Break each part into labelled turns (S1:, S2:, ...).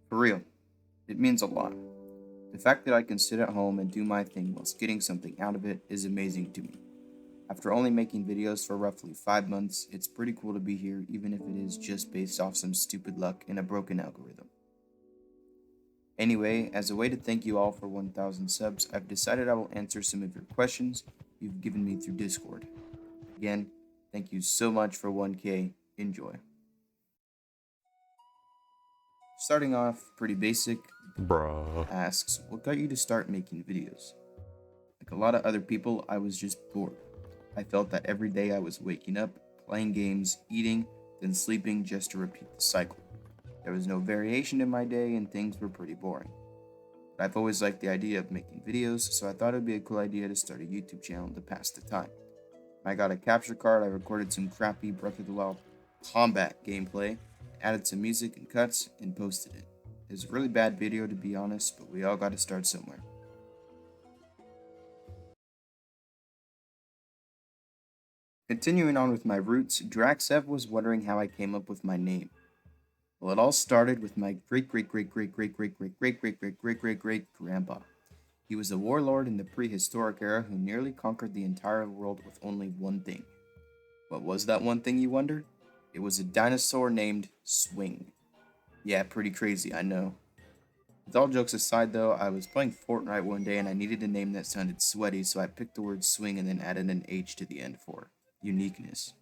S1: For real, it means a lot. The fact that I can sit at home and do my thing whilst getting something out of it is amazing to me. After only making videos for roughly 5 months, it's pretty cool to be here even if it is just based off some stupid luck and a broken algorithm. Anyway, as a way to thank you all for 1,000 subs, I've decided I will answer some of your questions you've given me through Discord. Again, thank you so much for 1K. Enjoy. Starting off pretty basic,
S2: Bruh.
S1: asks, what got you to start making videos? Like a lot of other people, I was just bored. I felt that every day I was waking up, playing games, eating, then sleeping just to repeat the cycle. There was no variation in my day and things were pretty boring. But I've always liked the idea of making videos, so I thought it would be a cool idea to start a YouTube channel to pass the time. When I got a capture card, I recorded some crappy Breath of the Wild combat gameplay, added some music and cuts, and posted it. It was a really bad video to be honest, but we all got to start somewhere. Continuing on with my roots, Draxev was wondering how I came up with my name. Well, it all started with my great grandpa. He was a warlord in the prehistoric era who nearly conquered the entire world with only one thing. What was that one thing, you wonder? It was a dinosaur named Swingh. Yeah, pretty crazy, I know. With all jokes aside though, I was playing Fortnite one day and I needed a name that sounded sweaty, so I picked the word swing and then added an H to the end for uniqueness.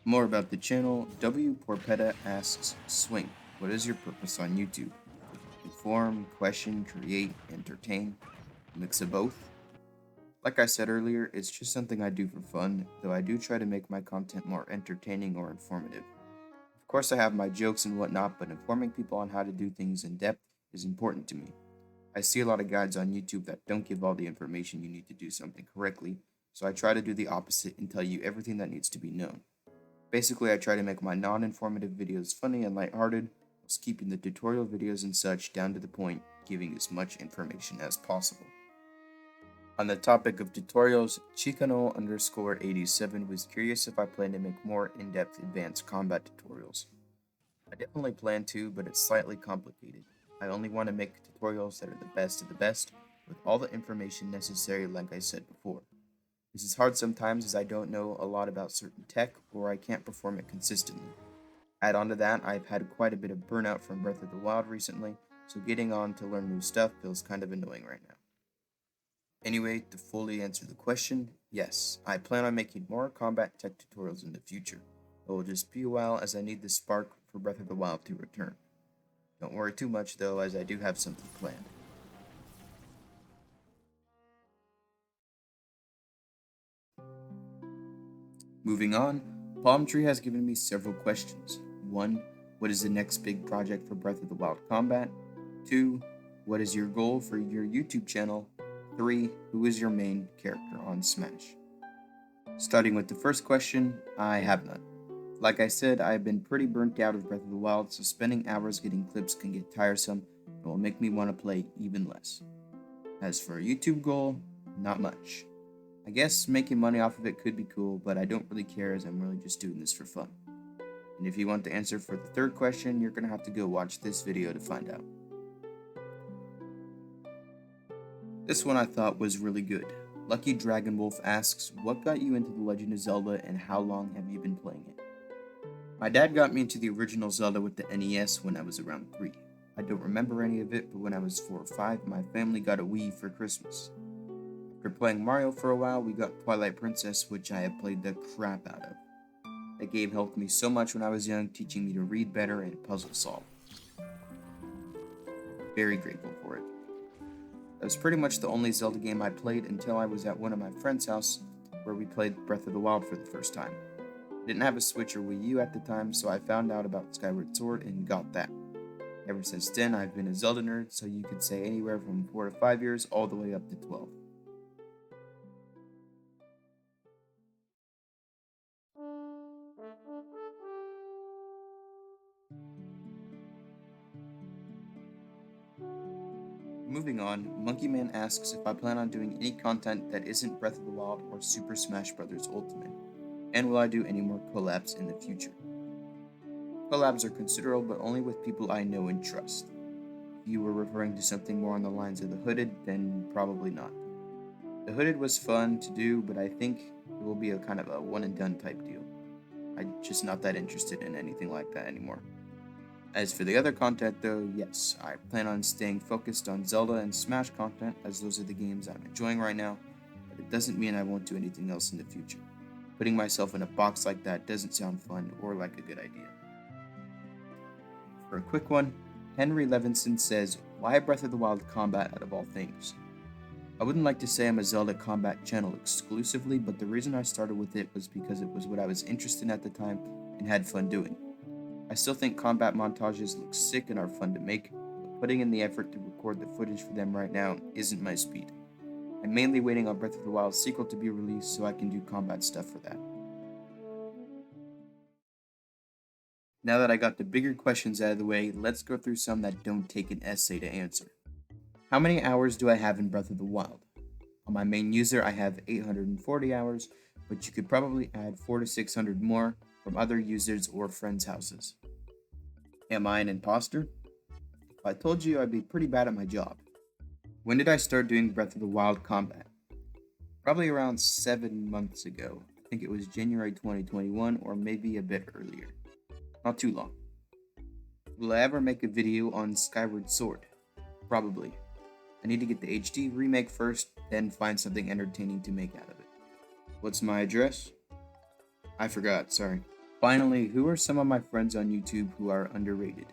S1: More about the channel, W. Porpetta asks, Swingh, what is your purpose on YouTube? Inform, question, create, entertain? A mix of both? Like I said earlier, it's just something I do for fun, though I do try to make my content more entertaining or informative. Of course I have my jokes and whatnot, but informing people on how to do things in depth is important to me. I see a lot of guides on YouTube that don't give all the information you need to do something correctly, so I try to do the opposite and tell you everything that needs to be known. Basically, I try to make my non-informative videos funny and lighthearted, whilst keeping the tutorial videos and such down to the point, giving as much information as possible. On the topic of tutorials, Chicano_87 was curious if I plan to make more in-depth advanced combat tutorials. I definitely plan to, but it's slightly complicated. I only want to make tutorials that are the best of the best, with all the information necessary like I said before. This is hard sometimes as I don't know a lot about certain tech or I can't perform it consistently. Add on to that, I've had quite a bit of burnout from Breath of the Wild recently, so getting on to learn new stuff feels kind of annoying right now. Anyway, to fully answer the question, yes, I plan on making more combat tech tutorials in the future. It will just be a while as I need the spark for Breath of the Wild to return. Don't worry too much though, as I do have something planned. Moving on, Palm Tree has given me several questions. 1. What is the next big project for Breath of the Wild Combat? 2. What is your goal for your YouTube channel? 3. Who is your main character on Smash? Starting with the first question, I have none. Like I said, I've been pretty burnt out of Breath of the Wild, so spending hours getting clips can get tiresome and will make me want to play even less. As for a YouTube goal, not much. I guess making money off of it could be cool, but I don't really care as I'm really just doing this for fun. And if you want the answer for the third question, you're gonna have to go watch this video to find out. This one I thought was really good. Lucky Dragon Wolf asks, what got you into The Legend of Zelda and how long have you been playing it? My dad got me into the original Zelda with the NES when I was around 3. I don't remember any of it, but when I was 4 or 5, my family got a Wii for Christmas. After playing Mario for a while, we got Twilight Princess, which I have played the crap out of. That game helped me so much when I was young, teaching me to read better and puzzle solve. Very grateful for it. That was pretty much the only Zelda game I played until I was at one of my friend's house where we played Breath of the Wild for the first time. I didn't have a Switch or Wii U at the time, so I found out about Skyward Sword and got that. Ever since then, I've been a Zelda nerd, so you could say anywhere from 4 to 5 years all the way up to 12. Moving on, Monkey Man asks if I plan on doing any content that isn't Breath of the Wild or Super Smash Bros. Ultimate, and will I do any more collabs in the future. Collabs are considerable, but only with people I know and trust. If you were referring to something more on the lines of the Hooded, then probably not. The Hooded was fun to do, but I think it will be a kind of a one and done type deal. I'm just not that interested in anything like that anymore. As for the other content though, yes, I plan on staying focused on Zelda and Smash content, as those are the games I'm enjoying right now, but it doesn't mean I won't do anything else in the future. Putting myself in a box like that doesn't sound fun or like a good idea. For a quick one, Henry Levinson says, why Breath of the Wild combat out of all things? I wouldn't like to say I'm a Zelda combat channel exclusively, but the reason I started with it was because it was what I was interested in at the time and had fun doing. I still think combat montages look sick and are fun to make, but putting in the effort to record the footage for them right now isn't my speed. I'm mainly waiting on Breath of the Wild sequel to be released so I can do combat stuff for that. Now that I got the bigger questions out of the way, let's go through some that don't take an essay to answer. How many hours do I have in Breath of the Wild? On my main user, I have 840 hours, but you could probably add 400 to 600 more from other users or friends' houses. Am I an imposter? If I told you, I'd be pretty bad at my job. When did I start doing Breath of the Wild combat? Probably around 7 months ago. I think it was January 2021 or maybe a bit earlier. Not too long. Will I ever make a video on Skyward Sword? Probably. I need to get the HD remake first, then find something entertaining to make out of it. What's my address? I forgot, sorry. Finally, who are some of my friends on YouTube who are underrated?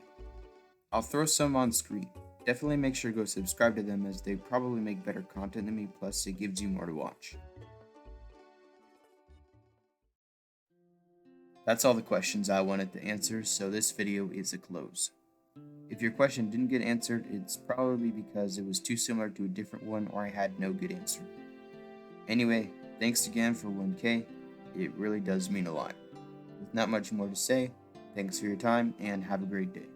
S1: I'll throw some on screen. Definitely make sure to go subscribe to them as they probably make better content than me, plus it gives you more to watch. That's all the questions I wanted to answer, so this video is a close. If your question didn't get answered, it's probably because it was too similar to a different one or I had no good answer. Anyway, thanks again for 1K, it really does mean a lot. With not much more to say, thanks for your time and have a great day.